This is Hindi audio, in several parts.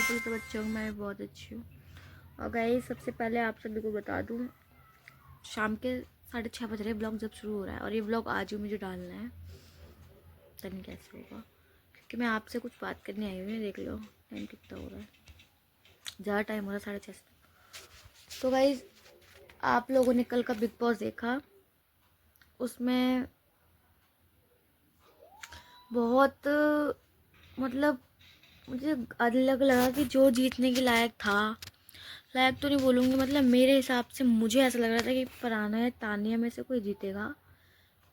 बिल्कुल सब अच्छे होंगे, मैं बहुत अच्छी हूँ। और गाइस सबसे पहले आप सभी को बता दूँ, शाम के 6:30 बज रहे ब्लॉग जब शुरू हो रहा है, और ये ब्लॉग आज ही मुझे डालना है। पता नहीं कैसे होगा, क्योंकि मैं आपसे कुछ बात करने आई हूँ। देख लो टाइम कितना हो रहा है, ज़्यादा टाइम हो रहा है, 6:30। तो गाइस आप लोगों ने कल का बिग बॉस देखा, उसमें बहुत मतलब मुझे अलग लगा कि जो जीतने के लायक था, लायक तो नहीं बोलूँगी, मतलब मेरे हिसाब से मुझे ऐसा लग रहा था कि फरहाना या तानिया में से कोई जीतेगा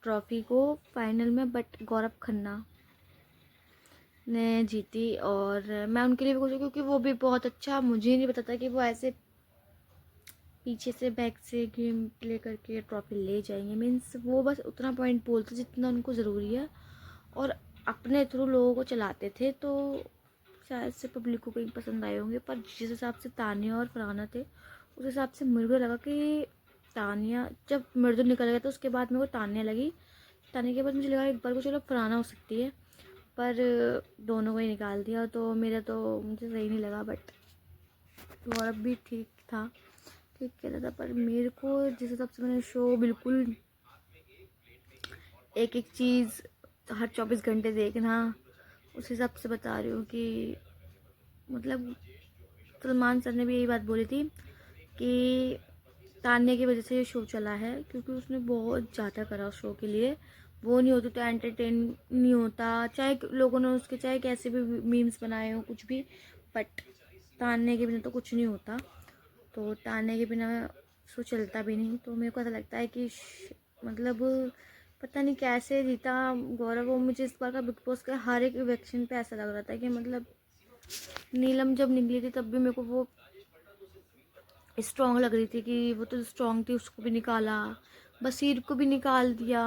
ट्रॉफी को फाइनल में। बट गौरव खन्ना ने जीती, और मैं उनके लिए भी खुश हूँ क्योंकि वो भी बहुत अच्छा, मुझे नहीं पता था कि वो ऐसे पीछे से बैक से गेम प्ले करके ट्रॉफी ले जाएंगे। मीन्स वो बस उतना पॉइंट बोलते जितना उनको ज़रूरी है, और अपने थ्रू लोगों को चलाते थे, तो शायद से पब्लिक को कहीं पसंद आए होंगे। पर जिस हिसाब से तानिया और फरहाना थे, उस हिसाब से मेरे को लगा कि तानिया, जब मृदुल निकल गया तो उसके बाद मेरे को तानिया लगी। तानिया के बाद मुझे लगा एक बार को चलो फरहाना हो सकती है, पर दोनों को ही निकाल दिया, तो मेरा तो मुझे सही नहीं लगा। बट गौरव भी ठीक था, ठीक कहता था, पर मेरे को जिस हिसाब से मैंने शो बिल्कुल एक एक चीज़ हर 24 घंटे देखना, उस हिसाब से बता रही हूँ कि मतलब सलमान सर ने भी यही बात बोली थी कि तान्या की वजह से ये शो चला है, क्योंकि उसने बहुत ज़्यादा करा उस शो के लिए। वो नहीं होती तो एंटरटेन नहीं होता, चाहे लोगों ने उसके चाहे कैसे भी मीम्स बनाए हो कुछ भी, बट तान्या के बिना तो कुछ नहीं होता। तो तान्या के बिना शो चलता भी नहीं। तो मेरे को ऐसा लगता है कि मतलब पता नहीं कैसे जीता गौरव। वो मुझे इस बार का बिग बॉस का हर एक इवेक्शन पे ऐसा लग रहा था कि मतलब नीलम जब निकली थी तब भी मेरे को वो स्ट्रॉन्ग लग रही थी कि वो तो स्ट्रॉन्ग थी, उसको भी निकाला, बसीर को भी निकाल दिया,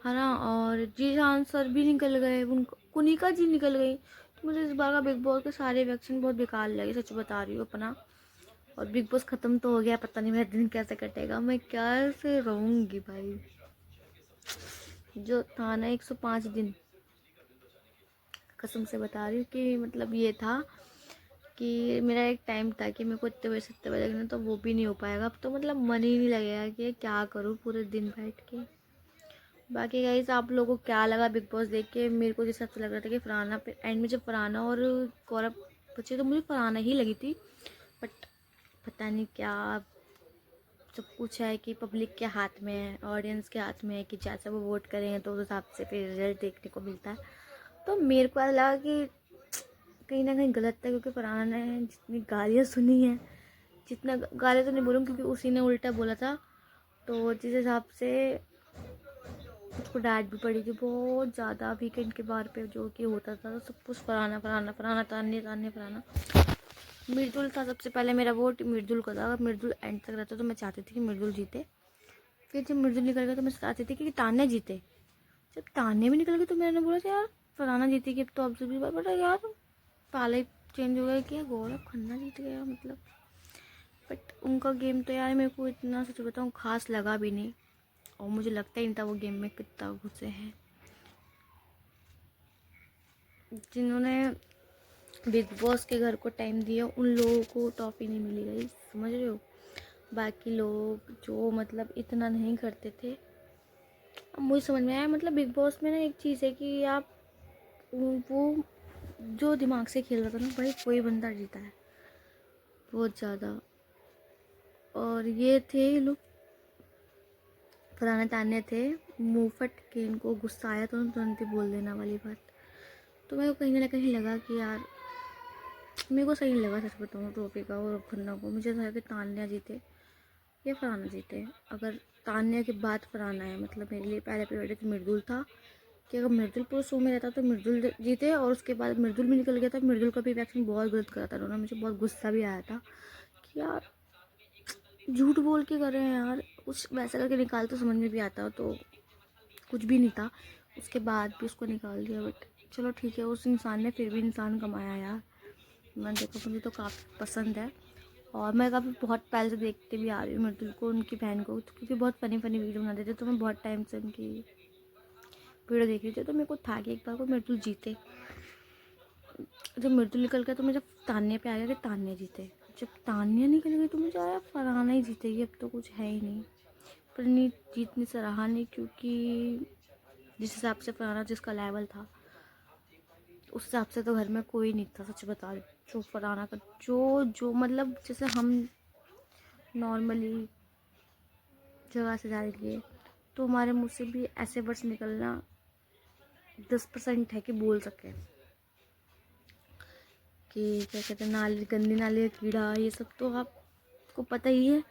है ना, और जीशान सर भी निकल गए, उनको कुनिका जी निकल गई। तो मुझे इस बार का बिग बॉस के सारे इवेक्शन बहुत बेकार लगे, सच बता रही हूँ अपना। और बिग बॉस ख़त्म तो हो गया, पता नहीं मेरा दिन कैसे कटेगा, मैं कैसे रहूँगी भाई। जो था ना 105 दिन, कसम से बता रही हूँ कि मतलब ये था कि मेरा एक टाइम था कि मेरे को इतने बजे से इतने बजे लगना, तो वो भी नहीं हो पाएगा अब। तो मतलब मन ही नहीं लगेगा कि क्या करूँ पूरे दिन बैठ के। बाकी गाइस आप लोगों को क्या लगा बिग बॉस देख के? मेरे को जिस हिसाब से लग रहा था कि फरहाना पे एंड में जब फरहाना और गौरव बचे तो मुझे फरहाना ही लगी थी, बट पता नहीं क्या, सब कुछ है कि पब्लिक के हाथ में है, ऑडियंस के हाथ में है कि जैसा वो वोट करें तो उस हिसाब से फिर रिजल्ट देखने को मिलता है। तो मेरे को ऐसा लगा कि कहीं ना कहीं गलत था, क्योंकि फरहाना ने जितनी गालियाँ सुनी हैं, जितना गालियाँ तो नहीं बोलूँ क्योंकि उसी ने उल्टा बोला था, तो जिस हिसाब से उसको डांट भी पड़ी थी बहुत ज़्यादा। वीकेंड के बार पे जो कि होता था तो सब कुछ फरहाना फरहाना फरहाना, तान्या तान्या फरहाना। मृदुल था सबसे पहले, मेरा वोट मृदुल को था। अगर मृदुल एंड तक रहता तो मैं चाहती थी कि मृदुल जीते। फिर जब मृदुल निकल गया तो मैं चाहती थी कि तान्या जीते। जब तान्या भी निकल गई तो मैंने बोला था यार फरहाना जीतेगी अब तो, अब से भी बट यार पाला ही चेंज हो गया कि गौरव खन्ना जीत गया मतलब। बट उनका गेम तो यार मेरे को इतना सच बताऊँ खास लगा भी नहीं, और मुझे लगता ही नहीं था वो गेम में कितना घुसे हैं। जिन्होंने बिग बॉस के घर को टाइम दिया उन लोगों को टॉफी नहीं मिली गई, समझ रहे हो। बाकी लोग जो मतलब इतना नहीं करते थे, अब मुझे समझ में आया। मतलब बिग बॉस में ना एक चीज़ है कि आप वो जो दिमाग से खेल रहा था ना भाई, कोई बंदा जीता है बहुत ज़्यादा। और ये थे लोग फरहाना तान्या थे, मुंहफट के इनको गुस्सा आया तो तुरंत ही बोल देना वाली बात। तो मेरे को कहीं ना कहीं लगा कि यार मेरे को सही नहीं लगा सच बताऊँ ट्रॉफी का और खन्ना को। मुझे था कि तान्या जीते या फरहाना जीते। अगर तान्या के बाद फरहाना है, मतलब मेरे लिए पहले प्रायोरिटी मृदुल था कि अगर मृदुल पूरे शो में रहता तो मृदुल जीते, और उसके बाद मृदुल भी निकल गया था। मृदुल का भी रिएक्शन बहुत गलत करा था उन्होंने, मुझे बहुत गुस्सा भी आया था कि यार झूठ बोल के कर रहे हैं यार, कुछ वैसा करके निकाल तो समझ में भी आता, तो कुछ भी नहीं था। उसके बाद भी उसको निकाल दिया, बट चलो ठीक है, उस इंसान ने फिर भी इंसान कमाया यार। मैं देखो मुझे तो काफ़ी पसंद है, और मैं काफ़ी बहुत पहले से देखते भी आ रही हूँ मृदुल को, उनकी बहन को, क्योंकि बहुत फ़नी फ़नी वीडियो बनाते थे, तो मैं बहुत टाइम से उनकी वीडियो देख रही थी। तो मेरे को था कि एक बार को मृदुल जीते, जब मृदुल निकल गया तो मुझे तान्या पे आ गया कि तान्या जीते। जब तान्या निकल गई तो मुझे आया फरहाना ही जीतेगी, अब तो कुछ है ही नहीं। पर नहीं, जीतनी से रहा नहीं, क्योंकि जिस हिसाब से फरहाना जिसका लेवल था उस हिसाब से तो घर में कोई नहीं था, सच बता रही। जो फरहाना का जो जो मतलब जैसे हम नॉर्मली जगह से जाएंगे तो हमारे मुंह से भी ऐसे वर्ड्स निकलना 10% है कि बोल सके कि क्या कहते हैं, नाली, गंदी नाली का कीड़ा, ये सब तो आपको पता ही है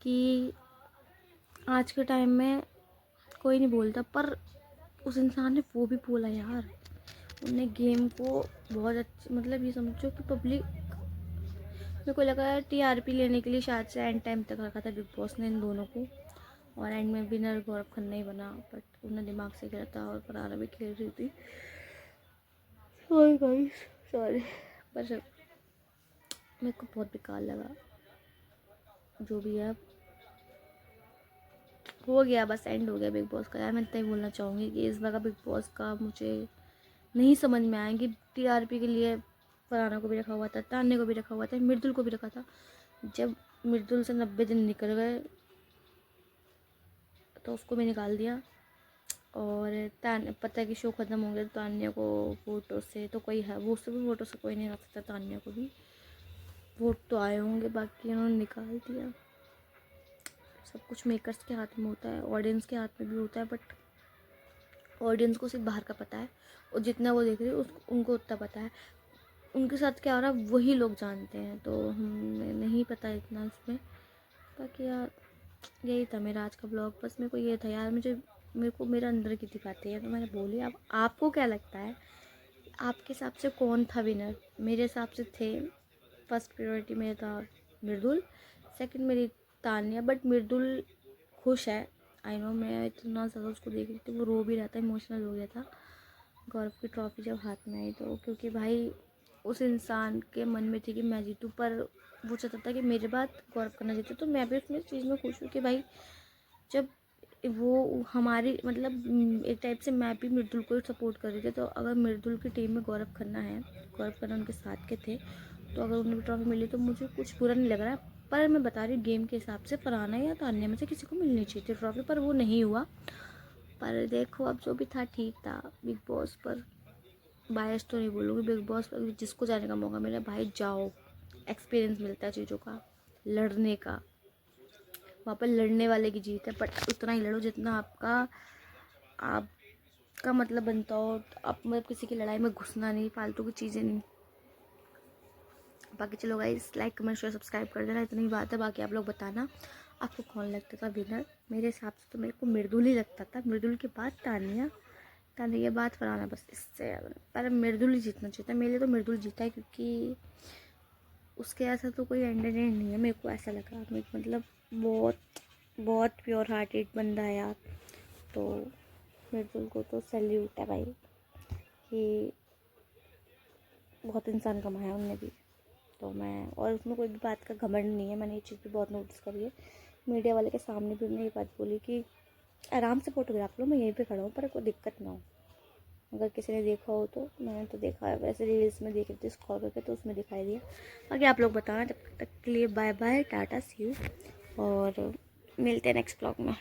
कि आज के टाइम में कोई नहीं बोलता। पर उस इंसान ने वो भी बोला यार, उन्हें गेम को बहुत अच्छी, मतलब ये समझो कि पब्लिक, मेरे को लगा टीआरपी लेने के लिए शायद से एंड टाइम तक रखा था बिग बॉस ने इन दोनों को, और एंड में विनर गौरव खन्ना ही बना। बट उन्हें दिमाग से खेला था और फरहाना भी खेल रही थी। Sorry guys, sorry. पर मेरे को बहुत बेकार लगा। जो भी है हो गया, बस एंड हो गया बिग बॉस का। यार मैं इतना ही बोलना चाहूँगी कि इस बार का बिग बॉस का मुझे नहीं समझ में आया कि टीआरपी के लिए फरहाना को भी रखा हुआ था, तान्या को भी रखा हुआ था, मृदुल को भी रखा था। जब मृदुल से 90 दिन निकल गए तो उसको भी निकाल दिया। और पता है कि शो ख़त्म हो गया तो तान्या को वोटों से तो कोई है, वो उससे भी वोटों से कोई नहीं रख सकता। तान्या को भी वोट तो आए होंगे, बाकी उन्होंने निकाल दिया। सब कुछ मेकर्स के हाथ में होता है, ऑडियंस के हाथ में भी होता है, बट ऑडियंस को सिर्फ बाहर का पता है और जितना वो देख रहे हैं उनको उतना पता है। उनके साथ क्या हो रहा है वही लोग जानते हैं, तो हमें नहीं पता इतना इसमें। बाकी यार यही था मेरा आज का ब्लॉग। बस मेरे को ये था यार, मेरे को मेरे अंदर की दिखाती है तो मैंने बोली। अब आपको क्या लगता है, आपके हिसाब से कौन था विनर? मेरे हिसाब से थे, फर्स्ट प्रायोरिटी में था मृदुल, सेकंड मेरी तान्या। बट मृदुल खुश है, आई नो। मैं इतना ज़्यादा उसको देख रही थी, वो रो भी रहा था, इमोशनल हो गया था गौरव की ट्रॉफी जब हाथ में आई तो। क्योंकि भाई उस इंसान के मन में थी कि मैं जीतूँ, पर वो चाहता था कि मेरे बाद गौरव करना जीते। तो मैं भी उसमें चीज़ में खुश हूँ कि भाई जब वो हमारी, मतलब एक टाइप से मैं भी मृदुल को सपोर्ट कर रही थी। तो अगर मृदुल की टीम में गौरव खन्ना है, गौरव खन्ना उनके साथ के थे, तो अगर उन्हें भी ट्रॉफी मिली तो मुझे कुछ बुरा नहीं लग रहा है। पर मैं बता रही हूँ गेम के हिसाब से फरहाना या तान्या में से किसी को मिलनी चाहिए थी ट्रॉफी, पर वो नहीं हुआ। पर देखो अब जो भी था ठीक था। बिग बॉस पर बायस तो नहीं बोलूँगी, बिग बॉस पर जिसको जाने का मौका मिला भाई जाओ, एक्सपीरियंस मिलता है चीज़ों का, लड़ने का। वहाँ पर लड़ने वाले की जीत है, बट उतना ही लड़ो जितना आपका मतलब बनता हो। आप मतलब किसी की लड़ाई में घुसना नहीं, फालतू की चीज़ें नहीं। बाकी चलो guys, like comment share subscribe कर देना, इतनी बात है। बाकी आप लोग बताना आपको कौन लगता था विनर। मेरे हिसाब से तो मेरे को मृदुल ही लगता था, मृदुल के बाद तान्या, तान्या के बाद फरहाना, बस इससे ज़्यादा। पर मृदुल ही जीतना चाहिए था, मेरे लिए तो मृदुल जीता है, क्योंकि उसके ऐसा तो कोई एंटरटेन नहीं है। मेरे को ऐसा लगा, मतलब बहुत बहुत प्योर हार्टेड बंदा है यार। तो मृदुल को तो सैल्यूट है भाई, कि बहुत इंसान कमाया उनने भी। तो मैं, और उसमें कोई भी बात का घमंड नहीं है, मैंने ये चीज़ भी बहुत नोटिस करी है। मीडिया वाले के सामने भी उन्होंने ये बात बोली कि आराम से फोटोग्राफ लो, मैं यहीं पे खड़ा हूँ, पर कोई दिक्कत ना हो। अगर किसी ने देखा हो तो, मैंने तो देखा है, वैसे रील्स में देख रही थी स्क्रॉल करके तो उसमें दिखाई दिया। बाकी आप लोग बताना, तब तक के लिए bye bye, tata, see you, और मिलते हैं नेक्स्ट ब्लॉग में।